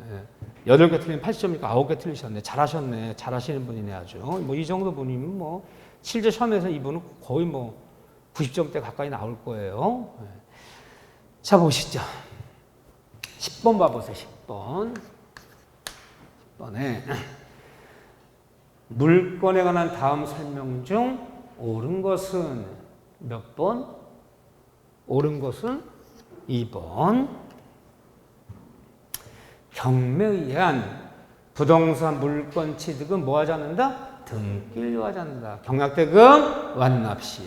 예. 8개 틀리면 80점이니까 9개 틀리셨네. 잘하셨네. 잘하시는 분이네, 아주. 뭐, 이 정도 분이면 뭐, 실제 시험에서 이분은 거의 뭐, 90점대 가까이 나올 거예요. 예. 자, 보시죠. 10번 봐보세요, 10번. 10번에. 물건에 관한 다음 설명 중 옳은 것은 몇 번? 옳은 것은 2번. 경매에 의한 부동산 물건 취득은 뭐 하지 않는다? 등기를 하지 않는다. 경락대금 완납 시에.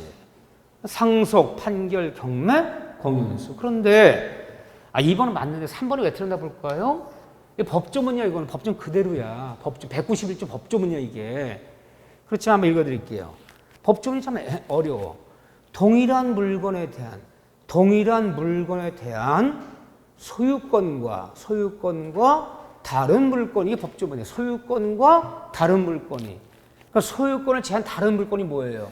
상속, 판결, 경매, 공인수. 그런데 2번은 맞는데 3번이 왜 틀렸나 볼까요? 법조문이야. 이거는 법조문 그대로야. 법조 191조 법조문이야 이게. 그렇지만 한번 읽어드릴게요. 법조문이 참 어려워. 동일한 물건에 대한 소유권과 다른 물건, 이게 법조문이에요. 소유권과 다른 물건이. 그러니까 소유권을 제한 다른 물건이 뭐예요?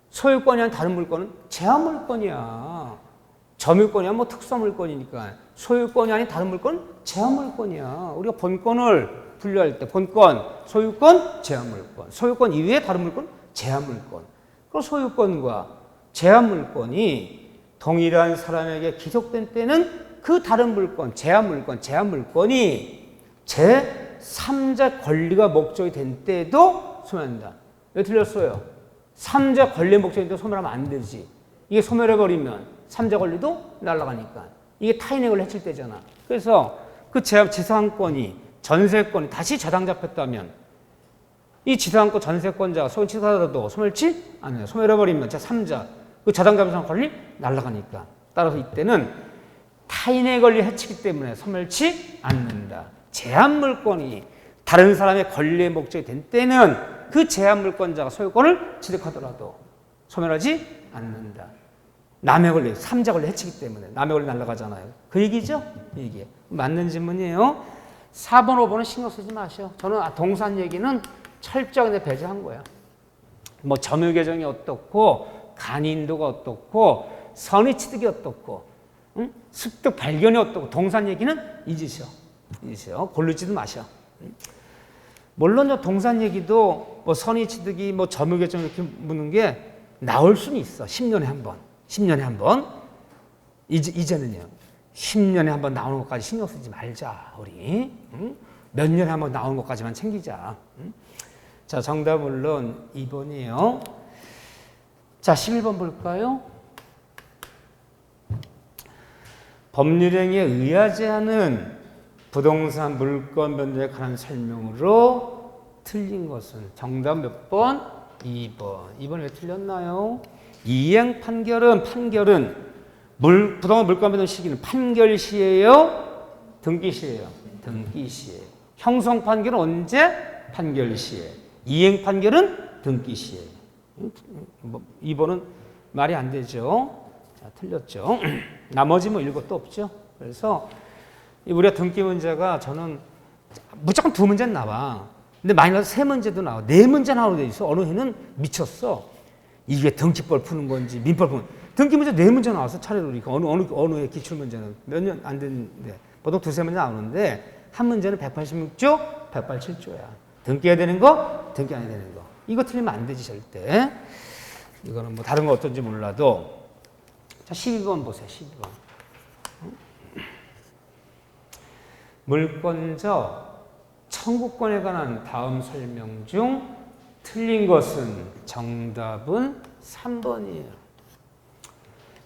소유권이 아닌 다른 물건은 제한 물건이야. 점유권이야 뭐 특수 물건이니까. 소유권이 아닌 다른 물건은 제한 물건이야. 우리가 본권을 분류할 때 본권, 소유권, 제한 물건. 소유권 이외에 다른 물건, 제한 물건. 그럼 소유권과 제한 물건이 동일한 사람에게 기속된 때는 그 다른 물건, 제한 물건이 제3자 권리가 목적이 된 때에도 소멸한다. 왜 틀렸어요? 3자 권리 목적이 된 때 소멸하면 안 되지. 이게 소멸해버리면 3자 권리도 날아가니까. 이게 타인의 권리 해칠 때잖아. 그래서 그 지상권이, 전세권이 다시 저당 잡혔다면 이 지상권 전세권자가 소유 취득하더라도 소멸치 않아요. 소멸해버리면 제3자, 그 저당 잡힌 권리 날아가니까. 따라서 이때는 타인의 권리에 해치기 때문에 소멸치 않는다. 제한 물권이 다른 사람의 권리의 목적이 된 때는 그 제한 물권자가 소유권을 취득하더라도 소멸하지 않는다. 남의 권리, 삼자 권리 해치기 때문에 남의 권리 날아가잖아요. 그 얘기죠? 이 얘기. 맞는 질문이에요. 4번, 5번은 신경 쓰지 마셔. 저는 동산 얘기는 철저하게 배제한 거야. 뭐 점유개정이 어떻고 간인도가 어떻고 선의취득이 어떻고 습득 발견이 어떻고 동산 얘기는 잊으셔. 고르지도 마셔. 물론 동산 얘기도 뭐 선의취득이 뭐 점유개정 이렇게 묻는 게 나올 수는 있어. 10년에 한 번. 10년에 한 번. 이제는요. 10년에 한 번 나오는 것까지 신경 쓰지 말자. 우리. 몇 년에 한 번 나오는 것까지만 챙기자. 자, 정답 물론 2번이에요. 자, 11번 볼까요? 법률행위에 의하지 않은 부동산 물권 변동에 관한 설명으로 틀린 것은 정답 몇 번? 2번. 2번 왜 틀렸나요? 이행 판결은 부동산 물권 변동 시기는 판결시예요? 등기시예요? 등기시예요. 형성 판결은 언제? 판결시에. 이행 판결은 등기시에. 2번은 말이 안 되죠. 자, 틀렸죠. 나머지 뭐 읽을 것도 없죠. 그래서 우리가 등기 문제가 저는 무조건 2문제는 나와. 근데 마이너스 3문제도 나와. 4문제 나오게 돼 있어. 어느 해는 미쳤어. 이게 등기법 푸는 건지 민법 푸는 등기 문제 4문제 나와서 차례로 이렇게 어느 해 기출 문제는 몇 년 안 됐는데 보통 2-3문제 나오는데 한 문제는 186조, 187조야. 등기해야 되는 거, 등기 안 해야 되는 거. 이거 틀리면 안 되지 절대. 이거는 뭐 다른 거 어떤지 몰라도. 자, 12번 보세요. 12번. 물권적 청구권에 관한 다음 설명 중 틀린 것은 정답은 3번이에요.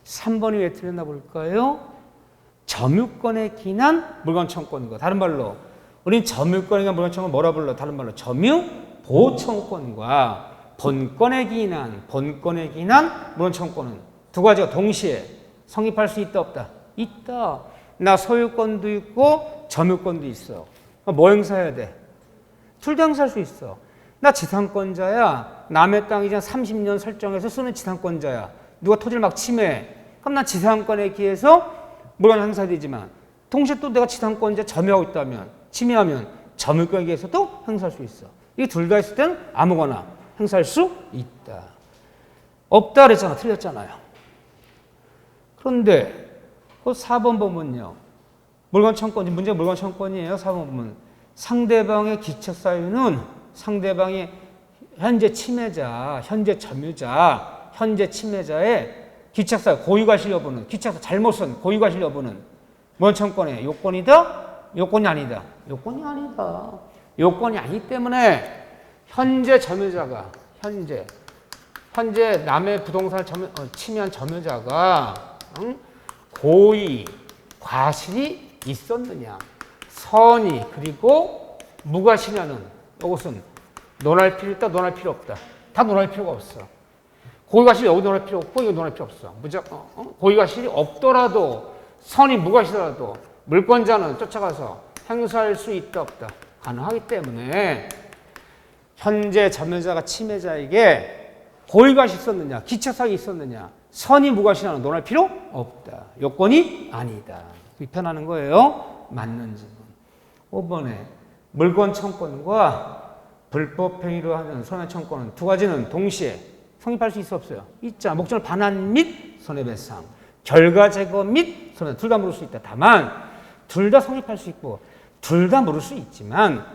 3번이 왜 틀렸나 볼까요? 점유권에 기인한 물권 청구권과 다른 말로 우리는 점유권에 기인한 물권 청구권 뭐라 불러? 다른 말로 점유 보호 청구권과 본권에 기인한 물권 청구권은 두 가지가 동시에 성립할 수 있다 없다? 있다. 나 소유권도 있고 점유권도 있어. 뭐 행사해야 돼? 둘 다 행사할 수 있어. 나 지상권자야. 남의 땅 이제 30년 설정해서 쓰는 지상권자야. 누가 토지를 막 침해해. 그럼 난 지상권에 기해서 물건 행사되지만 동시에 또 내가 지상권자 점유하고 있다면 침해하면 점유권에 기해서도 행사할 수 있어. 이 둘 다 있을 때는 아무거나 행사할 수 있다. 없다 그랬잖아. 틀렸잖아요. 그런데 그 4번 보면요. 물건 청구권, 문제 물건 청구권이에요. 4번 보면 상대방의 기책 사유는 상대방이 현재 침해자, 현재 점유자, 현재 침해자의 기책 사유, 고의과실 여부는 기책 사유 잘못 쓴 고의과실 여부는 물건 청구권의 요건이다, 요건이 아니다. 요건이 아니다. 요건이 아니기 때문에 현재 점유자가 현재 남의 부동산을 침해한 점유자가 고의, 과실이 있었느냐, 선의 그리고 무과실이냐는 이것은 논할 필요 있다, 논할 필요 없다. 다 논할 필요가 없어. 고의과실이 여기 논할 필요 없고 이거 논할 필요 없어. 무조건 고의과실이 없더라도 선의 무과실이라도 물권자는 쫓아가서 행사할 수 있다 없다 가능하기 때문에 현재 점유자가 침해자에게 고의과실이 있었느냐, 기책사유가 있었느냐, 선의 무과실이라는 논할 필요 없다. 요건이 아니다. 비판하는 거예요. 맞는 질문. 5번에 물권 청구권과 불법 행위로 하는 손해청구권은 두 가지는 동시에 성립할 수 있어 없어요? 있자. 목적을 반환 및 손해배상, 결과 제거 및 손해 둘 다 물을 수 있다. 다만 둘 다 성립할 수 있고 둘 다 물을 수 있지만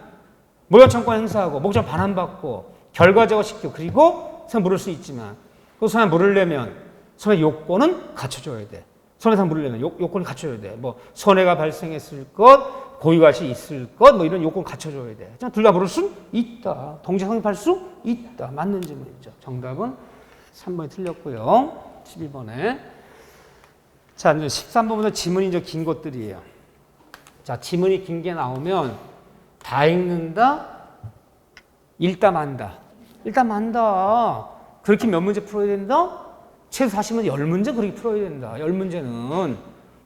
물권 청구권 행사하고 목적을 반환받고 결과 제거시키고 그리고 손해 물을 수 있지만 그 손해 물으려면 손해 요건은 갖춰줘야 돼. 손해상 물으려면 요건을 갖춰줘야 돼. 뭐 손해가 발생했을 것, 고의과실이 있을 것, 뭐 이런 요건 갖춰줘야 돼. 둘 다 물을 수 있다. 동시에 성립할 수 있다. 맞는 질문이죠. 정답은 3번이 틀렸고요. 12번에. 자, 이제 13번부터 지문이 이제 긴 것들이에요. 자, 지문이 긴 게 나오면 다 읽는다, 읽다 만다. 읽다 만다. 그렇게 몇 문제 풀어야 된다? 최소 40문제 10문제 그렇게 풀어야 된다. 10문제는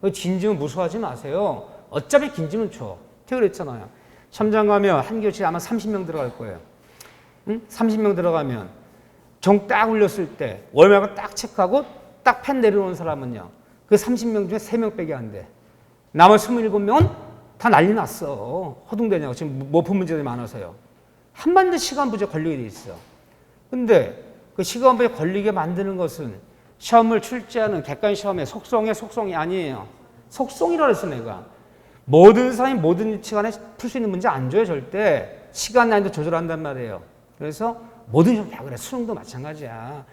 긴지문 무서워하지 마세요. 어차피 긴지문 줘. 제가 그랬잖아요. 시험장 가면 한 교실에 아마 30명 들어갈 거예요. 응? 30명 들어가면 종 딱 울렸을 때 월말과 딱 체크하고 딱 펜 내려오는 사람은요. 그 30명 중에 3명밖에 안 돼. 나머지 27명은 다 난리 났어. 허둥대냐고. 지금 모품 문제들이 많아서요. 한반도 시간 부재 걸리게 돼 있어. 근데 그 시간 부재 걸리게 만드는 것은 시험을 출제하는 객관 시험의 속성이 아니에요. 속성이라 그랬어 내가. 모든 사람이 모든 시간에 풀 수 있는 문제 안 줘요 절대. 시간 난이도 조절한단 말이에요. 그래서 모든 시험 다 그래. 수능도 마찬가지야.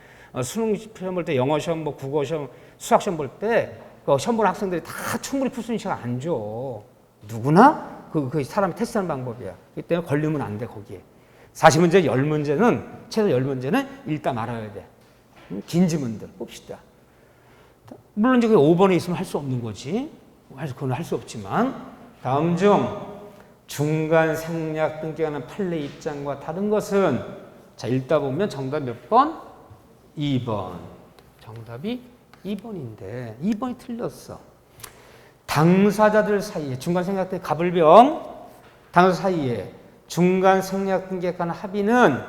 수능 시험 볼 때 영어 시험, 뭐 국어 시험, 수학 시험 볼 때 그 시험 보는 학생들이 다 충분히 풀 수 있는 시간 안 줘. 누구나 그 사람이 테스트하는 방법이야. 그렇기 때문에 걸리면 안 돼 거기에. 40문제, 10문제는 최소 10문제는 읽다 말아야 돼. 긴 지문들 봅시다. 물론 이제 5번에 있으면 할 수 없는 거지. 그건 할 수 없지만 다음 중 중간 생략 등기하는 판례 입장과 다른 것은 자 읽다 보면 정답 몇 번? 2번. 정답이 2번인데 2번이 틀렸어. 당사자들 사이에 중간 생략 등 가불병 당사자 사이에 중간 생략 등기에 관한 합의는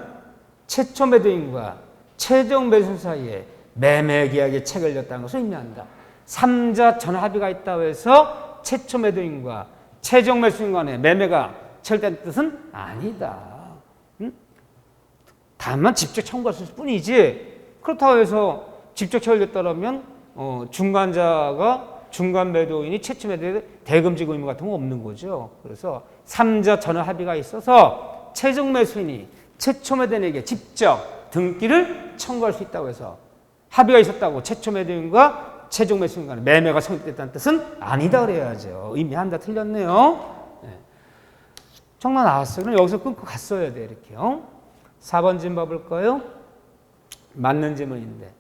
최초 매도인과 최종 매수 사이에 매매 계약이 체결됐다는 것을 의미한다. 3자 전 합의가 있다고 해서 최초 매도인과 최종 매수인 간에 매매가 체결된 뜻은 아니다. 응? 다만 직접 청구했을 뿐이지 그렇다고 해서 직접 체결됐다면 중간자가 중간 매도인이 최초 매도에 대금지고 의무 같은 건 없는 거죠. 그래서 3자 전원 합의가 있어서 최종 매수인이 최초 매도인에게 직접 등기를 청구할 수 있다고 해서 합의가 있었다고 최초 매도인과 최종 매수인 간에 매매가 성립됐다는 뜻은 아니다 그래야죠. 의미한다 틀렸네요. 네. 정말 나왔어요. 그럼 여기서 끊고 갔어야 돼 이렇게요. 4번 질문 봐볼까요? 맞는 질문인데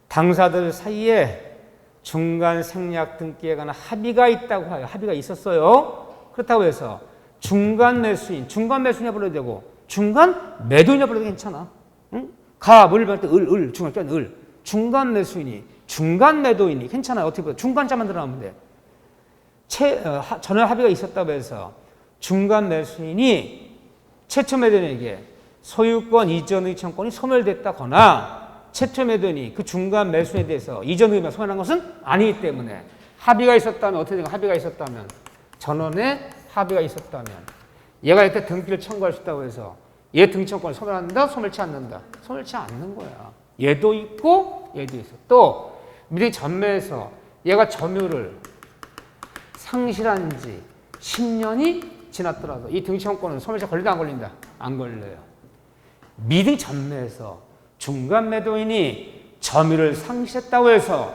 당사들 사이에 중간 생략 등기에 관한 합의가 있다고 해요. 합의가 있었어요. 그렇다고 해서 중간 매수인이 불러도 되고 중간 매도인이 불러도 괜찮아. 응? 물 볼 때 중간 중간 매수인이 중간 매도인이 괜찮아요. 어떻게 보면 중간자만 들어가면 돼. 전혀 합의가 있었다고 해서 중간 매수인이 최초 매도인에게 소유권 이전 의청권이 소멸됐다거나 최초 매도인이 그 중간 매수인에 대해서 이전 의무가 소멸한 것은 아니기 때문에 합의가 있었다면 어떻게 된가? 합의가 있었다면 전원에 합의가 있었다면 얘가 이때 등기를 청구할 수 있다고 해서 얘 등기청권을 소멸한다? 소멸치 않는다? 소멸치 않는 거야. 얘도 있고 얘도 있어. 또 미리 전매에서 얘가 점유를 상실한 지 10년이 지났더라도 이 등기청권은 소멸치 걸린다 안 걸린다? 안 걸려요. 미리 전매에서 중간 매도인이 점유를 상실했다고 해서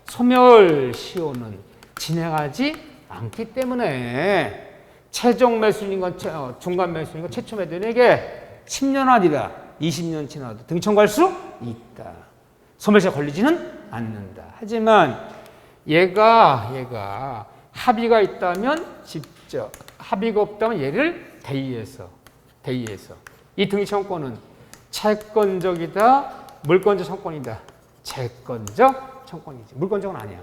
소멸시효는 진행하지 않기 때문에 최종 매수인과 중간 매수인과 최초 매도인에게 10년 아니라 20년 지나도 등기 청구할 수 있다. 소멸시효가 걸리지는 않는다. 하지만 얘가 합의가 있다면 직접, 합의가 없다면 얘를 대의해서 이 등기 청구권은 채권적이다, 물권적 청구권이다. 채권적 청구권이지. 물권적은 아니야.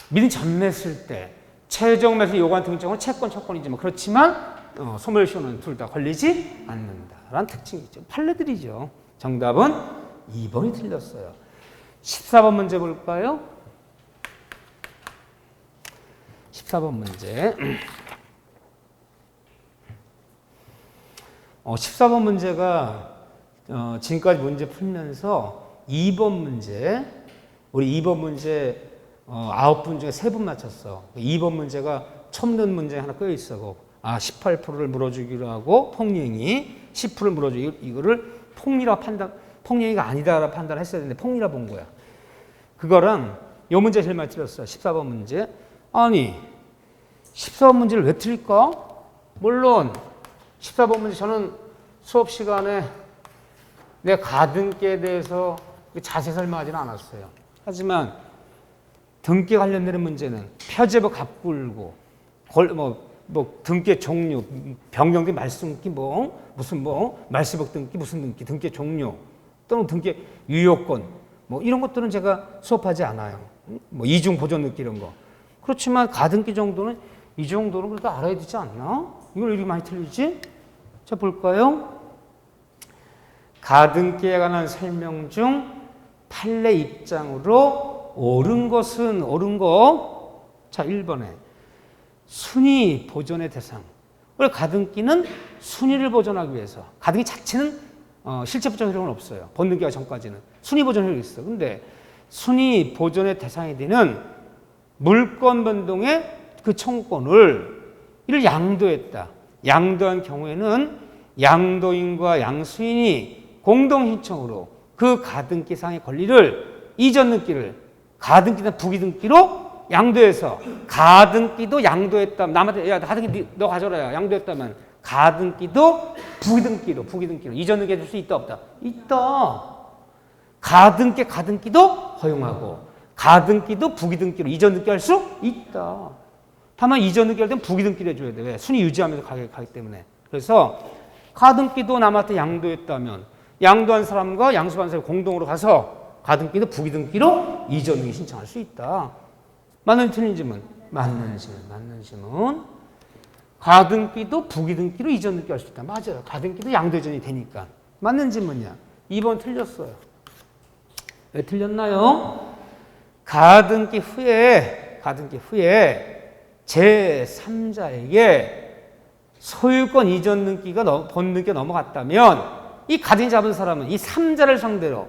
미리 전매했을 때 최종 매수 요구한 등기 청구는 채권 청구권이지만 그렇지만 소멸시효는 둘 다 걸리지 않는다라는 특징이 있죠. 판례들이죠. 정답은 2번이 틀렸어요. 14번 문제 볼까요? 14번 문제. 14번 문제가 지금까지 문제 풀면서 2번 문제, 우리 2번 문제 9분 중에 3분 맞췄어. 2번 문제가 처음 넣은 문제 하나 껴 있어. 18%를 물어주기로 하고 폭행이 10%를 물어주기 이거를 폭행이가 아니다라고 판단했어야 되는데 폭리라 본 거야. 그거랑 요 문제 제일 많이 틀렸어. 14번 문제. 아니 14번 문제를 왜 틀릴까? 물론 14번 문제 저는 수업 시간에 내 가등기에 대해서 자세히 설명하지는 않았어요. 하지만 등기 관련되는 문제는 표제부 갑굴고 등기의 종류, 변경된 말씀기 무슨 말세복 등기 무슨 등기의 종류 또는 등기 유효권 이런 것들은 제가 수업하지 않아요. 뭐 이중 보존 느끼 이런 거. 그렇지만 가등기 정도는 이 정도는 그래도 알아야 되지 않나? 이걸 이렇게 많이 틀리지? 자 볼까요? 가등기에 관한 설명 중 판례 입장으로 옳은 것은 옳은 거. 자 1번에 순위 보존의 대상. 원래 가등기는 순위를 보존하기 위해서. 가등기 자체는 실제 보존 효력은 없어요. 본등기가 전까지는 순위 보존 효력이 있어. 근데 순위 보존의 대상이 되는 물권 변동의 그 청구권을 이를 양도했다. 양도한 경우에는 양도인과 양수인이 공동 신청으로 그 가등기상의 권리를 이전 등기를 가등기나 부기등기로 양도해서 가등기도 양도했다면 남한테 야 가등기 너 가져라야 양도했다면 가등기도 부기등기로 이전 등기 해줄 수 있다 없다? 있다. 가등기도 허용하고 가등기도 부기등기로 이전 등기 할 수 있다. 다만 이전 등기 할 때는 부기등기를 해줘야 돼. 왜? 순위 유지하면서 가기 때문에. 그래서 가등기도 남한테 양도했다면 양도한 사람과 양수받은 사람이 공동으로 가서 가등기도 부기등기로 이전 등기 신청할 수 있다. 맞는 틀린 질문? 맞는 질문. 가등기도 부기등기로 이전 등기 할 수 있다. 맞아요. 가등기도 양도전이 되니까. 맞는 질문이야. 2번 틀렸어요. 왜 틀렸나요? 가등기 후에 제3자에게 소유권 이전 등기가 본등기가 넘어갔다면 이 가등기 잡은 사람은 이 3자를 상대로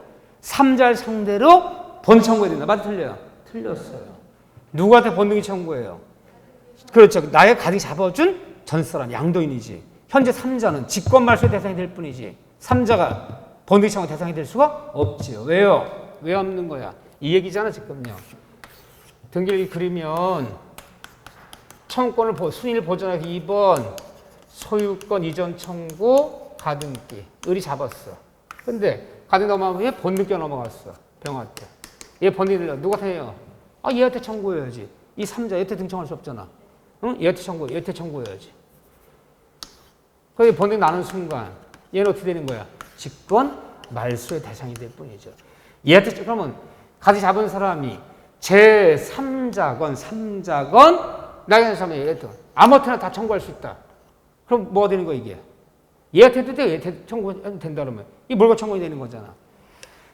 본 청구해야 된다. 맞아 틀려요? 틀렸어요. 누구한테 본등기 청구해요? 그렇죠. 나의 가등기 잡아준 전 사람 양도인이지. 현재 3자는 직권 말소의 대상이 될 뿐이지 3자가 본등기 청구 대상이 될 수가 없지요. 왜요? 왜 없는 거야? 이 얘기잖아 지금요. 등기를 그리면 청구권을 순위를 보존하기 2번 소유권 이전 청구 가등기 을이 잡았어. 근데 가등기 넘어가면 얘 본등기가 넘어갔어. 병한테. 얘 본등기 들려. 누가 해요? 아 얘한테 청구해야지. 이 3자 얘한테 등청할 수 없잖아. 응? 얘한테 청구해야지. 그래서 본등기 나는 순간 얘는 어떻게 되는 거야? 직권 말소의 대상이 될 뿐이죠. 얘한테 그러면 가지 잡은 사람이 제3자건 3자건 나게 사람이 얘한테 아무한테나 다 청구할 수 있다. 그럼 뭐가 되는 거야 이게? 얘한테도 돼. 얘한테 청구해도 된다 그러면 이 물건 청구이 되는 거잖아.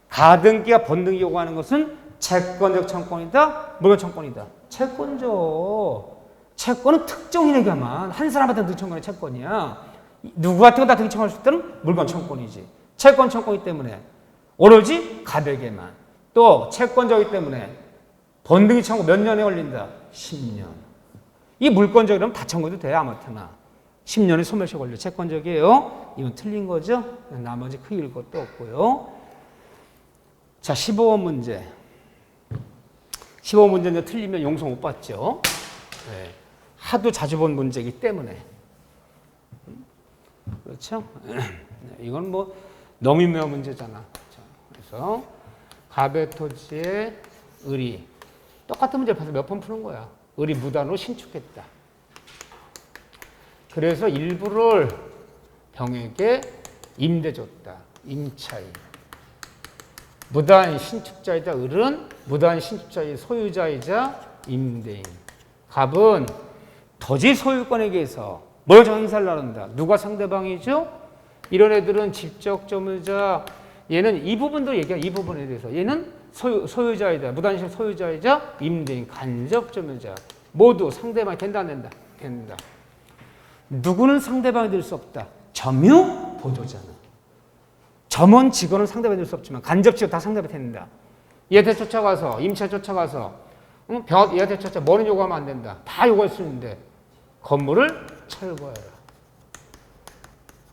가등기가 본등기 요구하는 것은 채권적 청구권이다. 물건 청구권이다. 채권은 특정인에게만 한 사람한테 등기 청구하는 채권이야. 누구한테나 다 등기 청구할 수 있다는 물건 청구권이지. 채권 청구이기 때문에 오로지 가백에만. 또 채권적이기 때문에 본등기 청구 몇 년에 걸린다? 10년. 이 물권적이라면 다 청구해도 돼 아무한테나. 10년이 소멸시 걸려. 채권적이에요. 이건 틀린 거죠. 나머지 크게 읽을 것도 없고요. 자 15번 문제. 15번 문제는 틀리면 용서 못 받죠. 네. 하도 자주 본 문제이기 때문에. 그렇죠? 이건 뭐 너무 유명한 문제잖아. 그래서 갑의 토지의 을이 똑같은 문제를 봐서 몇 번 푸는 거야. 을이 무단으로 신축했다. 그래서 일부를 병에게 임대줬다. 임차인. 무단 신축자이자 을은 무단 신축자의 소유자이자 임대인. 갑은 토지 소유권에게 해서 뭘 정행사를 나눈다. 누가 상대방이죠? 이런 애들은 직접 점유자. 얘는 이 부분도 얘기해. 이 부분에 대해서. 얘는 소유자이자 무단신 소유자이자 임대인 간접 점유자. 모두 상대방이 된다 안 된다? 된다. 누구는 상대방이 될 수 없다. 점유 보조자는. 점원 직원은 상대방이 될 수 없지만 간접 직원 다 상대방이 된다. 얘한테 쫓아가서 임차 쫓아가서 얘한테 쫓아 뭐는 요구하면 안 된다. 다 요구할 수 있는데 건물을 철거해라.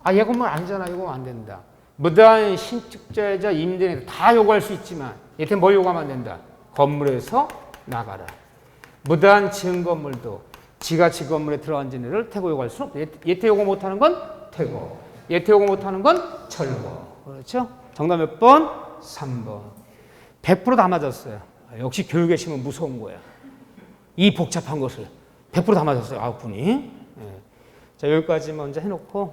아, 얘 건물 아니잖아. 요구하면 안 된다. 무단 신축자이자 임대인 다 요구할 수 있지만 얘한테 뭐 요구하면 안 된다. 건물에서 나가라. 무단 지은 건물도 지가 지 건물에 들어앉은 애를 퇴거 요구할 수는 없다. 얘한테 요구 못하는 건 퇴거. 얘한테 요구 못하는 건 철거. 그렇죠? 정답 몇 번? 3번. 100% 다 맞았어요. 역시 교육의 힘은 무서운 거야. 이 복잡한 것을 100% 다 맞았어요. 9분이. 자, 여기까지 먼저 해놓고